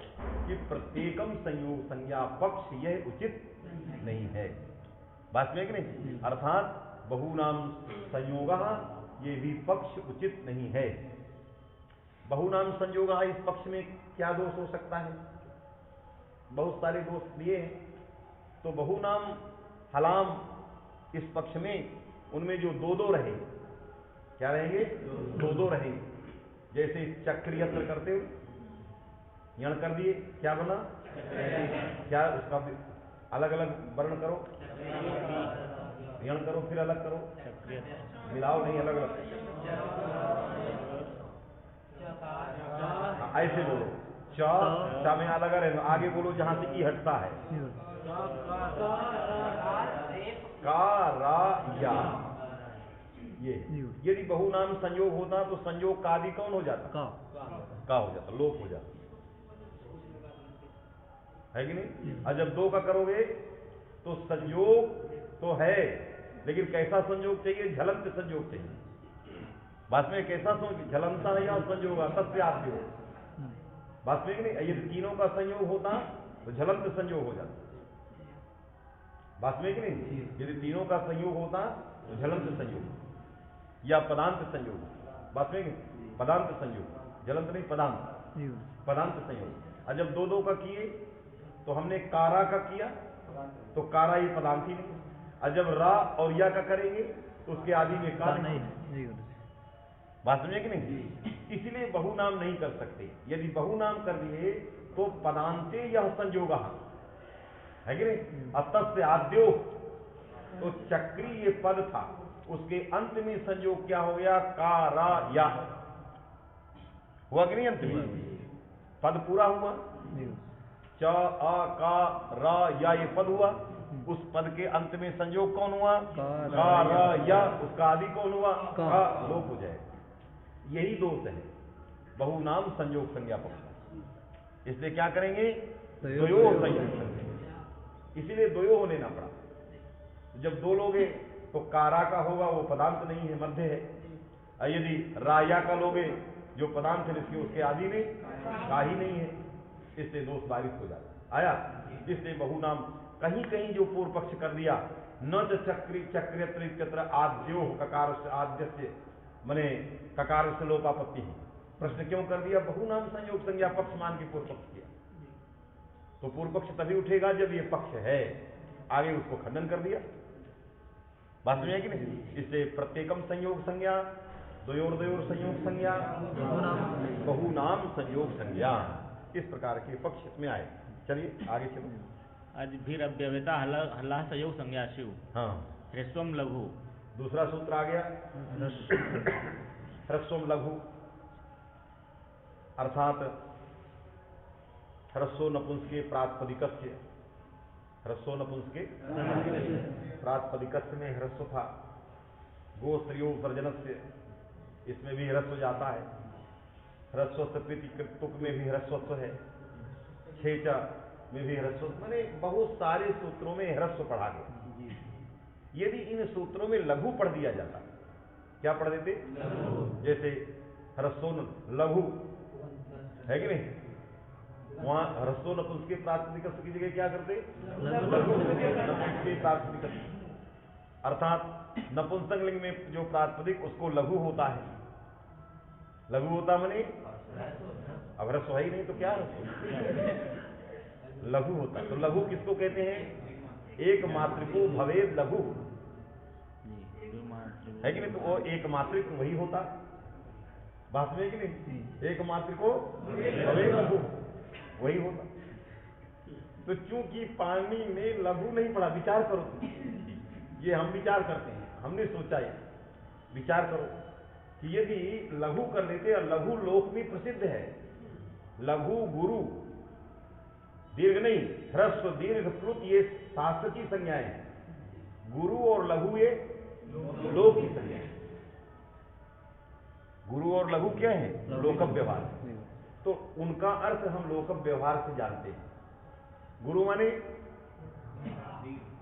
कि प्रत्येकम संयोग संज्ञा पक्ष यह उचित नहीं है। बात में कि नहीं, अर्थात बहुनाम संयोग ये भी पक्ष उचित नहीं है। बहुनाम संयोग इस पक्ष में क्या दोष हो सकता है? बहुत सारे दोष दिए हैं। तो बहुनाम हलाम इस पक्ष में उनमें जो दो दो रहे, क्या रहेंगे? दो दो रहेंगे। जैसे चक्र यत्र करते हो यण कर दिए, क्या बना? क्या उसका अलग अलग वर्ण करो, यण करो फिर अलग करो, मिलाओ नहीं, अलग अलग ऐसे बोलो। चा में अलग रहेगा, आगे बोलो जहां से ई हटता है। का रा या ये यदि बहुनाम संयोग होता तो संयोग का आदि कौन हो जाता? का हो जाता, लोप हो जाता है कि नहीं? और जब दो का करोगे तो संयोग तो है, लेकिन कैसा संयोग चाहिए? झलंत संयोग चाहिए। बात में कैसा झलंता है या संयोग तस्य आद्य हो। बात में कि नहीं, यदि तीनों का संयोग होता तो झलंत संयोग हो जाता। बात में कि नहीं, यदि तीनों का संयोग होता तो झलंत संयोग या पदांत संयोग। बात में पदांत संयोग, झलंत नहीं पदांत, पदांत संयोग। और जब दो दो का किए तो हमने कारा का किया तो कारा ये पदांत ही नहीं। और जब रा और या का करेंगे तो उसके आदि में का नहीं। बात समझे कि नहीं? इसलिए बहुनाम नहीं कर सकते। यदि बहुनाम कर दिए तो पदांते यह संयोग है कि नहीं? अतस्य आद्यो, तो चक्री ये पद था, उसके अंत में संयोग क्या हो गया? का रा या हुआ कि नहीं? अंत में पद पूरा हुआ, च अ का रा या ये पद हुआ। उस पद के अंत में संयोग कौन हुआ? का रा या। उसका आदि कौन हुआ? का। लोप हो जाएगा। यही दोष है बहुनाम संयोग संज्ञा पक्ष। इसलिए क्या करेंगे? द्वयो संयोग संज्ञा, इसीलिए द्वयो हो लेना पड़ा। जब दो लोगे तो कारा का होगा, वो पदांत नहीं है, मध्य है। यदि राया का लोगे जो पदांत है इसके उसके आदि में का ही नहीं है, इसलिए दोष बारिश हो जाता आया। इसलिए बहुनाम कहीं कहीं जो पूर्व पक्ष कर दिया, न चक्र आद्यो ककार से आद्य से मने ककार से लोपापत्ति है। प्रश्न क्यों कर दिया? बहुनाम संयोग संज्ञा पक्ष मान के पूर्व पक्ष किया। तो पूर्व पक्ष तभी उठेगा जब ये पक्ष है, आगे उसको खंडन कर दिया। बात समझ है कि नहीं? इससे प्रत्येकम संयोग संज्ञा, द्वयोर द्वयोर संयोग संज्ञा, बहुनाम संयोग संज्ञा, इस प्रकार के पक्ष इसमें आए। चलिए आगे चलो। आज फिर अव्यवता हल्ला संयोग संज्ञा शिव। हाँ, ह्रस्वम लघु, दूसरा सूत्र आ गया। ह्रस्वम लघु अर्थात ह्रस्व नपुंसके प्रातिपदिकस्य, ह्रस्व नपुंसके प्रातिपदिकस्य में ह्रस्व था। गो स्त्रियो वर्जनस्य, इसमें भी ह्रस्व जाता है। ह्रस्व तुक में भी ह्रस्वत्व है। छेचा में भी ह्रस्व, मैंने बहुत सारे सूत्रों में ह्रस्व पढ़ा गया। यदि इन सूत्रों में लघु पढ़ दिया जाता, क्या पढ़ देते? जैसे ह्रस्व लघु है कि नहीं, वहां ह्रस्व नपुंसके प्रातिपदिक की जगह क्या करते? लघु नपुंसके प्रातिपदिक, अर्थात नपुंसक लिंग में जो प्रातिपदिक उसको लघु होता है। लघु होता मने अब ह्रस्व है ही नहीं तो क्या लघु होता। तो लघु किसको कहते हैं? एक मात्रिको भवेद लघु है कि नहीं? तो वो एक मात्रिक वही होता। बात में है कि नहीं? एक मात्रिको भवेद लघु वही होता। तो चूंकि पाणिनि ने लघु नहीं पढ़ा, विचार करो, ये हम विचार करते हैं, हमने सोचा है, विचार करो कि यदि लघु कर लेते, और लघु लोक में प्रसिद्ध है। लघु गुरु, दीर्घ नहीं, ह्रस्व दीर्घ प्लुत ये शास्त्र की संज्ञाएं हैं। गुरु और लघु ये लोक की संज्ञाएं। गुरु और लघु क्या है? लोकप व्यवहार। तो उनका अर्थ हम लोकप व्यवहार से जानते हैं। गुरु माने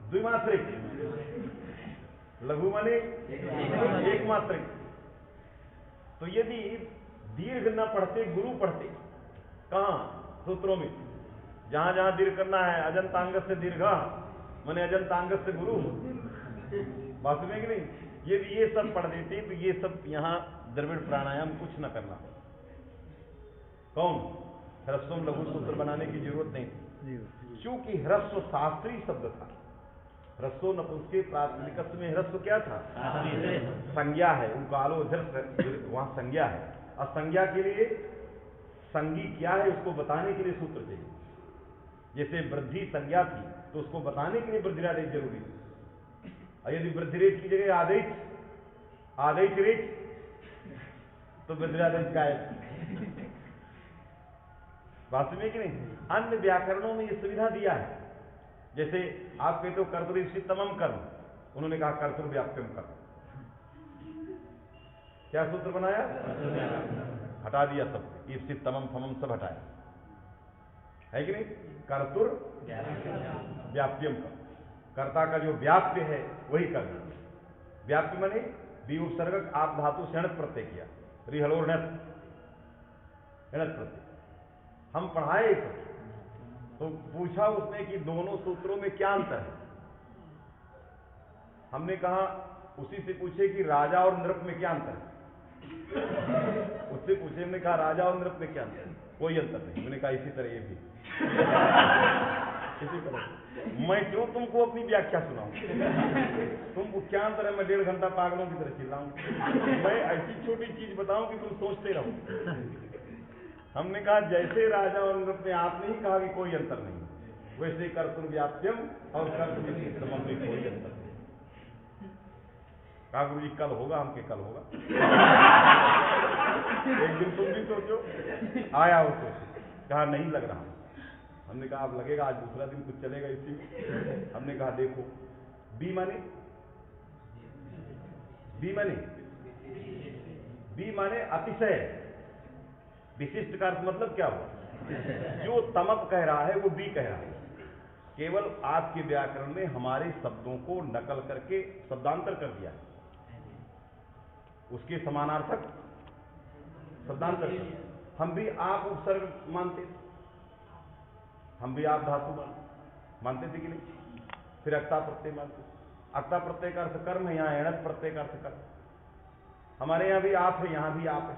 द्विमात्रिक, लघु माने एक मात्रिक। तो यदि दीर्घ न पढ़ते, गुरु पढ़ते, कहां? सूत्रों में जहां जहां दीर्घ करना है, अजंतांग से दीर्घा माने अजंतांग से गुरु, बात में कि नहीं? यदि ये सब पढ़ देते तो ये सब यहां द्रविड़ प्राणायाम कुछ न करना। कौन? ह्रस्व लघु सूत्र बनाने की जरूरत नहीं, क्योंकि ह्रस्व शास्त्रीय शब्द था। ह्रस्व नपुंसके प्राथमिक में ह्रस्व क्या था? संज्ञा है, उकालो वहां संज्ञा है। और संज्ञा के लिए संगी क्या है उसको बताने के लिए सूत्र चाहिए। जैसे वृद्धि संज्ञा थी तो उसको बताने के लिए वृद्धिरादेश जरूरी थी। और यदि वृद्धिरेच की जगह आदेश रेच तो वृद्धिरादेश गायब। वास्तव में कि नहीं? अन्य व्याकरणों में यह सुविधा दिया है। जैसे आप कहते हो कर्तुरीप्सितमम कर्म, उन्होंने कहा कर्तुर्व्याप्यम कर्म। क्या सूत्र बनाया? हटा दिया सब, ईप्सित तमम फमम सब हटाया, है कि नहीं? कर्तुर व्याप्यम कर्म, कर्ता का जो व्याप्य है वही कर्म। व्याप्य माने बी उपसर्गक आप धातु से णत प्रत्यय किया, रिहलोर णत प्रत्यय। हम पढ़ाए तो पूछा उसने कि दोनों सूत्रों में क्या अंतर है। हमने कहा उसी से पूछे कि राजा और नृप में क्या अंतर है। उससे पूछे, हमने कहा राजा और नृप में क्या अंतर है? कोई अंतर नहीं। मैंने कहा इसी तरह ये भी इसी तरह। मैं क्यों तुमको अपनी व्याख्या सुनाऊं? तुम क्या अंतर है? मैं 1.5 घंटा पागलों की तरह चिल्लाऊं? मैं ऐसी छोटी चीज बताऊं कि तुम सोचते रहो। हमने कहा जैसे राजा और नृप में आपने ही कहा कि कोई अंतर नहीं, वैसे कर्तुर्व्याप्यम और कर्तुर्व्याप्यम में कोई अंतर नहीं। कहा गुरु जी कल होगा, हमके कल होगा। एक दिन तुम भी सोचो। आया वो सोच, कहा नहीं लग रहा। हमने कहा अब लगेगा, आज दूसरा दिन कुछ चलेगा इसी में। हमने कहा देखो बी माने अतिशय, विशिष्ट का अर्थ मतलब क्या हुआ? जो तमप कह रहा है वो बी कह रहा है। केवल आपके व्याकरण में हमारे शब्दों को नकल करके शब्दांतर कर दिया है, उसके समानार्थक शब्दांतर। हम भी आप उपसर्ग मानते थे, हम भी आप धातु मानते थे कि नहीं? फिर अक्ता प्रत्यय मानते। अक्ता प्रत्यय का अर्थ कर्म है, यहां एणत प्रत्यय का अर्थ कर्म। हमारे यहां भी आप है, यहां भी आप है,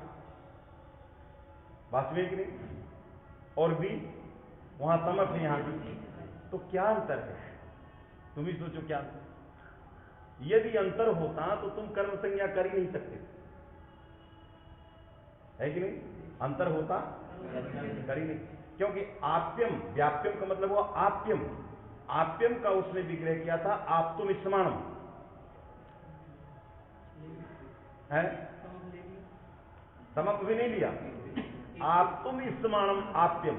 वास्तविक कि नहीं? और भी वहां तमक है, यहां भी। तो क्या अंतर है? तुम ही सोचो क्या अंतर। यदि अंतर होता तो तुम कर्म संज्ञा कर ही नहीं सकते, है कि नहीं? अंतर होता कर ही नहीं, क्योंकि आप्यम, व्याप्यम का मतलब हुआ आप्यम। आप्यम का उसने विग्रह किया था आप तुम स्मानम है, समप भी नहीं लिया। आप तुम स्मानम आप्यम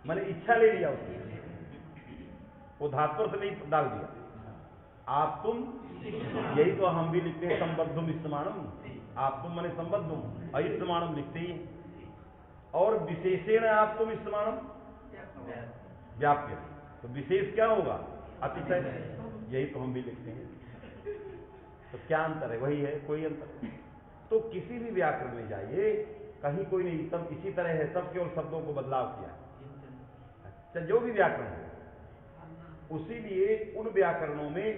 मैंने इच्छा ले लिया उसने, वो धातु से नहीं डाल दिया। आप तुम, यही तो हम भी लिखते हैं संबद्धुम स्मानम। आप तुम मने संबद्धुम, अस्मानम लिखते ही। और विशेषण आप तुम स्मानम व्याप्य, तो विशेष क्या होगा? अतिशय, यही तो हम भी लिखते हैं। तो क्या अंतर है? वही है, कोई अंतर नहीं। तो किसी भी व्याकरण में जाइए, कहीं कोई नहीं, सब इसी तरह है, सब केवल शब्दों को बदलाव किया है। अच्छा, जो भी व्याकरण है, उसी लिए उन व्याकरणों में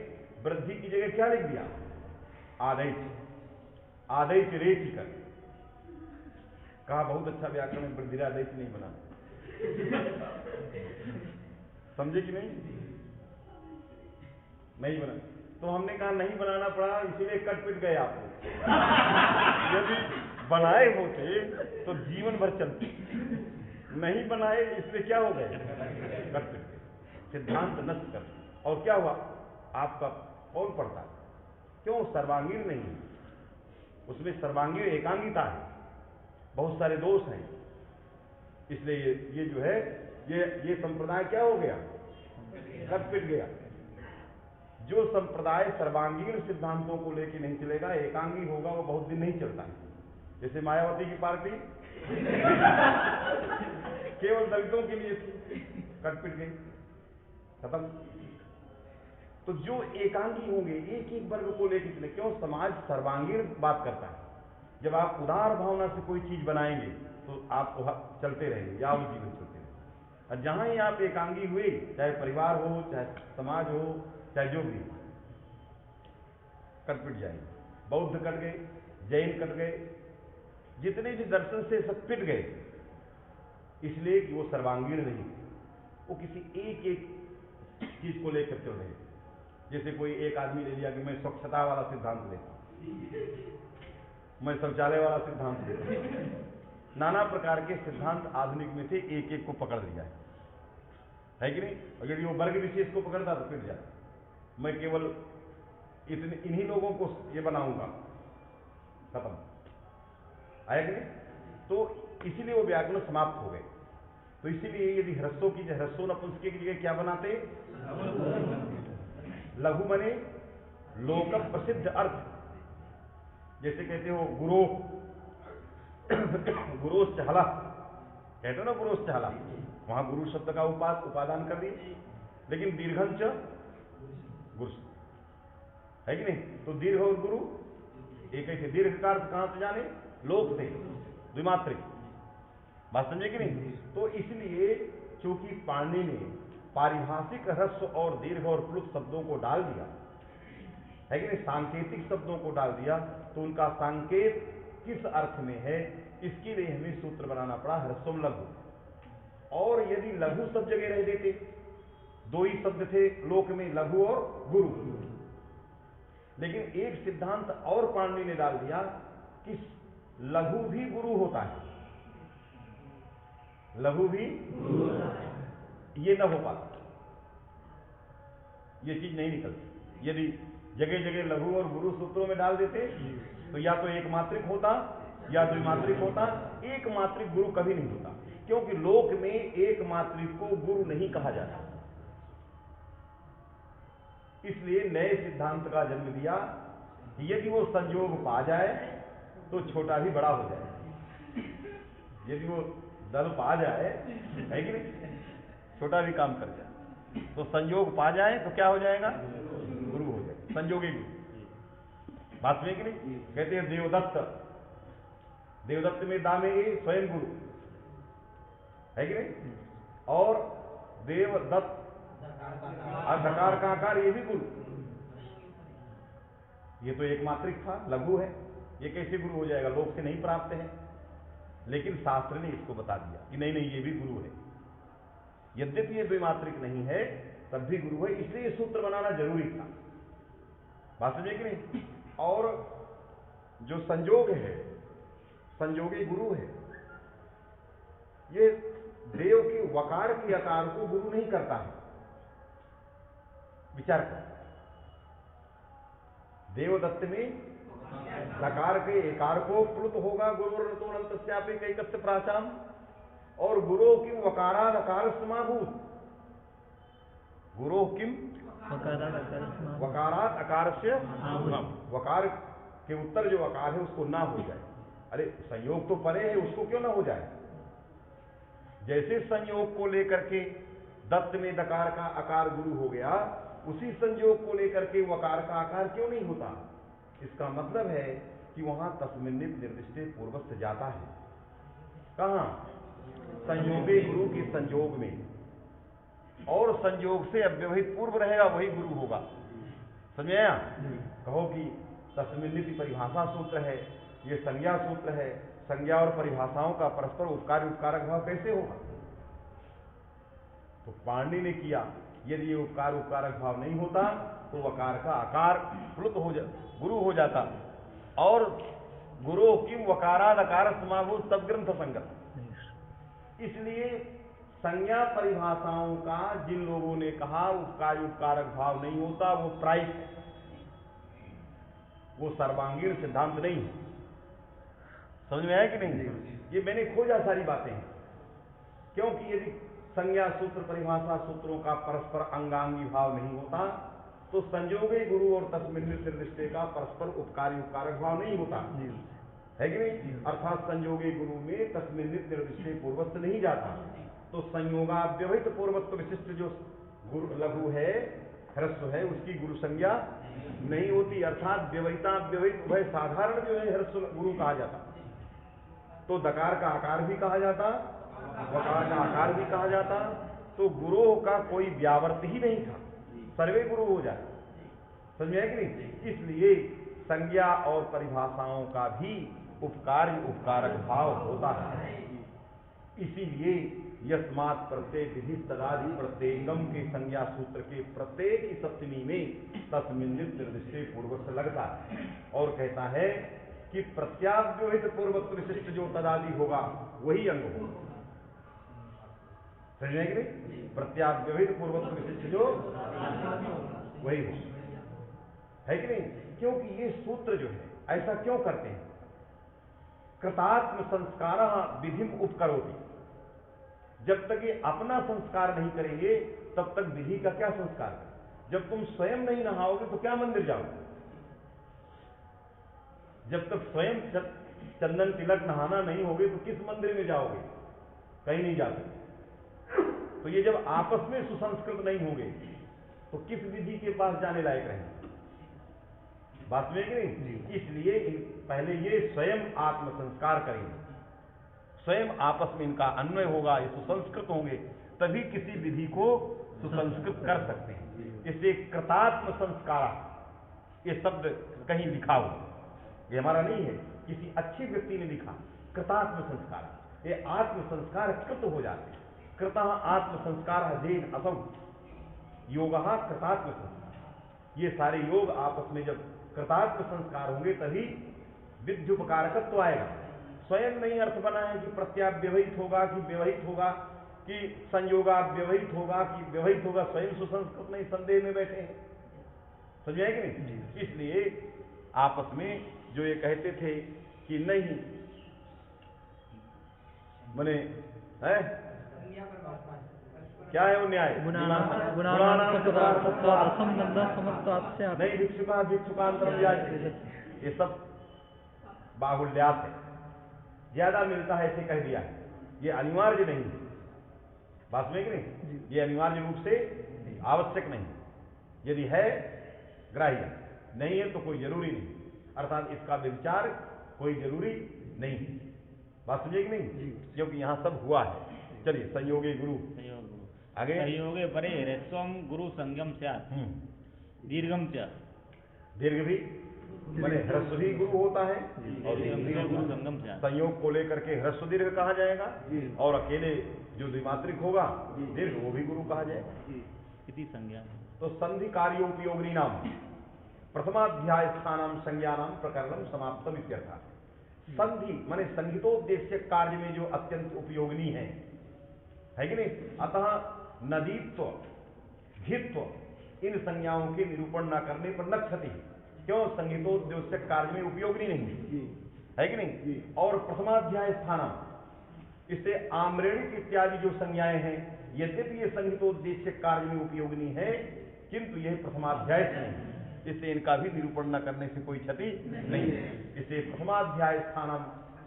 वृद्धि की जगह क्या लिख दिया? आदेश, आदेश रेच कर। कहा बहुत अच्छा व्याकरण में वृद्धिरादेश नहीं बना। समझे कि नहीं? नहीं बना। तो हमने कहा नहीं बनाना पड़ा, इसीलिए कट पिट गए आप लोग। यदि बनाए होते तो जीवन भर चलते, नहीं बनाए इसलिए क्या हो गए? कट पिट गए, सिद्धांत नष्ट कर। और क्या हुआ? आपका कौन पढ़ता? क्यों? सर्वांगीण नहीं है उसमें, सर्वांगीण एकांगिता है, बहुत सारे दोष हैं। इसलिए ये जो है ये संप्रदाय क्या हो गया? कट पिट गया। जो संप्रदाय सर्वांगीण सिद्धांतों को लेकर नहीं चलेगा, एकांगी होगा, वो बहुत दिन नहीं चलता है। जैसे मायावती की पार्टी केवल दलितों के लिए थी, कट पिट गई, खत्म। तो जो एकांगी होंगे एक एक वर्ग को लेकर चले, क्यों? समाज सर्वांगीण बात करता है। जब आप उदार भावना से कोई चीज बनाएंगे तो आपको चलते रहेंगे, यावत जीवन चलते रहेंगे। और जहां ही आप एकांगी हुए, चाहे परिवार हो, चाहे समाज हो, चाहे जो भी, कट पिट जाएंगे। बौद्ध कट गए, जैन कट गए, जितने भी दर्शन से सब पिट गए, इसलिए कि वो सर्वांगीण नहीं, वो किसी एक एक चीज को लेकर चल रहे। जैसे कोई एक आदमी ले लिया कि मैं स्वच्छता वाला सिद्धांत लेता हूं, मैं शौचालय वाला सिद्धांत लेता हूं। नाना प्रकार के सिद्धांत आधुनिक में थे, एक एक को पकड़ लिया है कि नहीं? अगर वो वर्ग विशेष को पकड़ता तो पिट जाए। मैं केवल इन्हीं लोगों को ये बनाऊंगा, खत्म, आया कि नहीं? तो इसीलिए वो व्याकरण समाप्त हो गए। तो इसीलिए यदि ह्रस्वों की ह्रस्वो नपुंसके की जगह क्या बनाते? लघु बने लोक प्रसिद्ध अर्थ। जैसे कहते हो गुरो गुरोश्च हला, कहते हो ना गुरोश्च हला, वहां गुरु शब्द का उपादान कर दिए, लेकिन दीर्घंच गुरु है कि नहीं? तो दीर्घ और गुरु एक ही थे। दीर्घ का अर्थ कहां से जाने? लोक से, द्विमात्रिक। बात समझे कि नहीं? तो इसलिए चूंकि पाणिनि ने पारिभाषिक ह्रस्व और दीर्घ और प्लुत शब्दों को डाल दिया है कि नहीं, सांकेतिक शब्दों को डाल दिया, तो उनका सांकेत किस अर्थ में है, इसके लिए हमें सूत्र बनाना पड़ा ह्रस्वम लघु। और यदि लघु सब जगह रह देते, दो ही शब्द थे लोक में, लघु और गुरु, लेकिन एक सिद्धांत और पाणिनि ने डाल दिया कि लघु भी गुरु होता है, लघु भी ये न हो पाता, ये चीज नहीं निकलती। यदि जगह जगह लघु और गुरु सूत्रों में डाल देते तो या तो एक मात्रिक होता या द्विमात्रिक होता। एक मात्रिक गुरु कभी नहीं होता, क्योंकि लोक में एक मात्रिक को गुरु नहीं कहा जाता। इसलिए नए सिद्धांत का जन्म दिया, यदि वो संयोग पा जाए तो छोटा भी बड़ा हो जाए। यदि वो दल पा जाए, है कि नहीं, छोटा भी काम कर जाए, तो संयोग पा जाए तो क्या हो जाएगा? गुरु हो जाएगा, संयोगी गुरु। बात में कि नहीं? कहते हैं देवदत्त, देवदत्त में दा में ये स्वयं गुरु है कि नहीं, और देवदत्त दकार का आकार ये भी गुरु। ये तो एक मात्रिक था, लघु है, ये कैसे गुरु हो जाएगा? लोक से नहीं प्राप्त है। लेकिन शास्त्र ने इसको बता दिया कि नहीं नहीं, ये भी गुरु है, यद्यपि ये द्विमात्रिक नहीं है तब भी गुरु है। इसलिए ये सूत्र बनाना जरूरी था। बात समझे कि नहीं? और जो संयोग है, संयोगी गुरु है, ये देव के वकार के आकार को गुरु नहीं करता है। विचार कर, देवदत्त में लकार के एकार को प्लुत होगा गुरुर्नतोऽनन्तस्यापि कैकस्य प्राचाम, और गुरो किम वकाराद अकार समाभूत, गुरो किम वकारात अकार से, वकार के उत्तर जो अकार है उसको ना हो जाए। अरे संयोग तो परे है, उसको क्यों ना हो जाए? जैसे संयोग को लेकर के दत्त में दकार का आकार गुरु हो गया, उसी संयोग को लेकर के वकार का आकार क्यों नहीं होता? इसका मतलब है कि वहां तस्मिन्नित निर्दिष्टे पूर्वक से जाता है। कहां? संयोगे गुरु के संयोग में, और संयोग से अव्यवहित पूर्व रहेगा, वही गुरु होगा। समझ आया? कहो कि तस्मिन्निति परिभाषा सूत्र है, ये संज्ञा सूत्र है, संज्ञा और परिभाषाओं का परस्पर उपकार उपकारक भाव कैसे होगा? तो पाणिनि ने किया, यदि ये उपकार उपकारक भाव नहीं होता तो वकार का आकार प्लुत हो जा, गुरु हो जाता, और गुरु किम वकाराद अकार समाभूत सब ग्रंथ संगत। इसलिए संज्ञा परिभाषाओं का जिन लोगों ने कहा उपकार उपकारक भाव नहीं होता, वो प्राइस है, वो सर्वांगीण सिद्धांत नहीं है। समझ में आया कि नहीं? ये मैंने खोजा सारी बातें, क्योंकि यदि संज्ञा सूत्र परिभाषा सूत्रों का परस्पर अंगांगी भाव नहीं होता तो संयोगे गुरु और तस्मिन्नित निर्दिष्टे का परस्पर उपकारी उपकारक भाव नहीं होता, है कि नहीं? अर्थात संयोगे गुरु में तस्मिन् नित्य निर्दिष्टे पूर्वस्थ नहीं जाता। तो संयोगाव्यवहित पूर्वत्व विशिष्ट जो गुरु लघु है, ह्रस्व है, उसकी गुरु संज्ञा नहीं होती। अर्थात व्यवहिता व्यवहित उभय साधारण जो है ह्रस्व गुरु कहा जाता। तो दकार का आकार भी कहा जाता, वकार का आकार भी कहा जाता। तो गुरु का कोई व्यावर्त ही नहीं था, सर्वे गुरु हो जाए। समझ में है कि नहीं? इसलिए संज्ञा और परिभाषाओं का भी उपकार्य उपकारक भाव होता है। इसीलिए यस्मात् प्रत्यय विधि तदादि प्रत्येकम के संज्ञा सूत्र के प्रत्येक की सप्तमी में तस्मिन् निर्दिष्टे पूर्वस्थ लगता है और कहता है कि प्रत्याव्यवहित पूर्वत्व विशिष्ट जो तदादि होगा वही अंग होगा। समझ में कि नहीं? प्रत्याव्यवहित पूर्वत्व विशिष्ट जो वही हो, है कि नहीं? क्योंकि ये सूत्र जो है ऐसा क्यों करते हैं? कृतात्म संस्कार विधिम उपकरोति। जब तक ये अपना संस्कार नहीं करेंगे तब तक विधि का क्या संस्कार करें? जब तुम स्वयं नहीं नहाओगे तो क्या मंदिर जाओगे? जब तक स्वयं चंदन तिलक नहाना नहीं होगे तो किस मंदिर में जाओगे? कहीं नहीं जा सकते। तो ये जब आपस में सुसंस्कृत नहीं होंगे तो किस विधि के पास जाने लायक रहेंगे? बात में कि नहीं? इसलिए पहले ये स्वयं आत्म संस्कार करेंगे, स्वयं आपस में इनका अन्वय होगा, ये सुसंस्कृत होंगे, तभी किसी विधि को सुसंस्कृत कर सकते हैं। इसलिए कृतात्म संस्कार ये शब्द कहीं लिखा हुआ, ये हमारा नहीं है, किसी अच्छे व्यक्ति ने लिखा। कृतात्म संस्कार, ये आत्म संस्कार कृत हो जाते हैं। कृतः आत्म संस्कार अधीन असौ योग कृतात्म संस्कार। ये सारे योग आपस में जब कृतात्म संस्कार होंगे तभी विद्युपकारकत्व आएगा। स्वयं नहीं अर्थ बना है कि प्रत्याव्यवहित होगा कि व्यवहित होगा कि संयोगाव्यवहित होगा कि व्यवहित होगा, स्वयं सुसंस्कृत नहीं, संदेह में बैठे हैं। समझ आए कि नहीं? इसलिए आपस में जो ये कहते थे कि नहीं मने है क्या है वो न्याय? नहीं भिक्षुका भिक्षुकांतर, ये सब बाहुल्यात है, ज्यादा मिलता है ऐसे कह दिया है। ये अनिवार्य नहीं है, बात में कि नहीं? ये अनिवार्य रूप से आवश्यक नहीं, यदि है ग्राह्य, नहीं है तो कोई जरूरी नहीं। अर्थात इसका विचार कोई जरूरी नहीं है। बात समझे कि नहीं? क्योंकि यहां सब हुआ है। चलिए संयोगे गुरु आगे। संयोगे परे ह्रस्वम गुरु संगम स्यात् दीर्घम च। दीर्घ भी माने ह्रस्व भी गुरु होता है और गुरु संगम स्यात्। संयोग को लेकर के ह्रस्व दीर्घ कहा जाएगा और अकेले जो द्विमात्रिक होगा दीर्घ वो भी गुरु कहा जाएगा। कितनी संज्ञा? तो संधि कार्योपयोगिनी नाम प्रथमाध्याय स्थानम संज्ञानाम प्रकरणम समाप्तम इत्यर्थ। संधि माने संहितोद्देश्य कार्य में जो अत्यंत उपयोगिनी है कि नहीं? अतः नदीत्व घित्व इन संज्ञाओं के निरूपण न करने पर न क्षति। क्यों? संहितोद्देश्य कार्य में उपयोगिनी नहीं है कि नहीं? और प्रथमाध्याय स्थानम, इससे आम्रेणिक इत्यादि जो संज्ञाएं हैं यद्यपि ये संहितोद्देश्य कार्य में उपयोगिनी है किंतु यह प्रथमाध्याय से नहीं, इससे इनका भी निरूपण न करने से कोई क्षति नहीं है। इससे प्रथमाध्याय स्थानम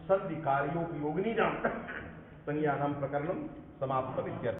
संधि कार्योपयोगिनी नाम संज्ञानाम प्रकरणम समाप्तम इत्यर्थ।